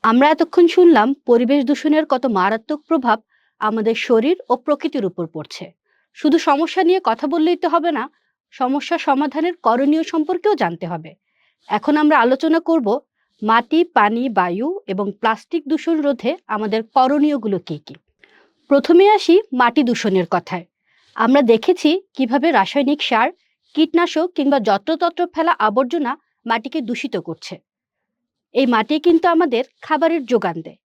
আমরা এতক্ষণ শুনলাম পরিবেশ দূষণের কত মারাত্মক প্রভাব আমাদের শরীর ও প্রকৃতির উপর পড়ছে। শুধু সমস্যা নিয়ে কথা বললেই তো হবে না, সমস্যা সমাধানের করণীয় সম্পর্কেও জানতে হবে। এখন আমরা আলোচনা করব মাটি, পানি, বায়ু এবং প্লাস্টিক দূষণ রোধে আমাদের করণীয়গুলো কি কি। প্রথমে আসি মাটি দূষণের কথায়। আমরা দেখেছি কিভাবে রাসায়নিক সার, কীটনাশক কিংবা যত্রতত্র ফেলা আবর্জনা মাটিকে দূষিত করছে। এই মাটি কিন্তু আমাদের খাবারের যোগান দেয়।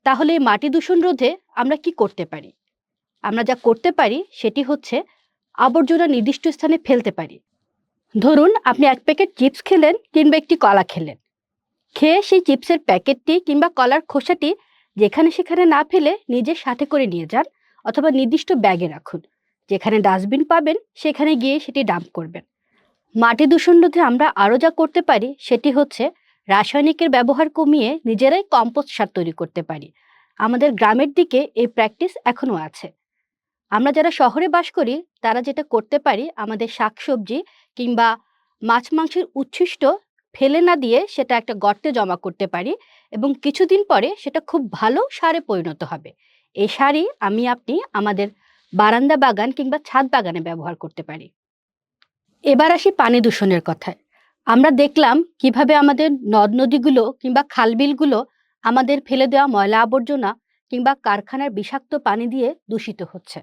তাহলে এই মাটি দূষণ রোধে আমরা কি করতে পারি? আমরা যা করতে পারি সেটি হচ্ছে আবর্জনা নির্দিষ্ট স্থানে ফেলতে পারি। ধরুন আপনি এক প্যাকেট চিপস খেলেন কিংবা একটি কলা খেলেন। খেয়ে সেই চিপসের প্যাকেটটি কিংবা কলার খোসাটি যেখানে সেখানে না ফেলে নিজের সাথে করে নিয়ে যান, অথবা নির্দিষ্ট ব্যাগে রাখুন। যেখানে ডাস্টবিন পাবেন সেখানে গিয়ে সেটি ডাম্প করবেন। মাটি দূষণ রোধে আমরা আরও যা করতে পারি সেটি হচ্ছে রাসায়নিকের ব্যবহার কমিয়ে নিজেরাই কম্পোস্ট সার তৈরি করতে পারি। আমাদের গ্রামের দিকে এই প্র্যাকটিস এখনো আছে। আমরা যারা শহরে বাস করি তারা যেটা করতে পারি, আমাদের শাকসবজি কিংবা মাছ মাংসের উচ্ছিষ্ট ফেলে না দিয়ে সেটা একটা গর্তে জমা করতে পারি, এবং কিছুদিন পরে সেটা খুব ভালো সারে পরিণত হবে। এই সারই আপনি আমাদের বারান্দা বাগান কিংবা ছাদ বাগানে ব্যবহার করতে পারি। এবার আসি পানি দূষণের কথায়। আমরা দেখলাম কিভাবে আমাদের নদ নদীগুলো কিংবা খালবিলগুলো আমাদের ফেলে দেওয়া ময়লা আবর্জনা কিংবা কারখানার বিষাক্ত পানি দিয়ে দূষিত হচ্ছে।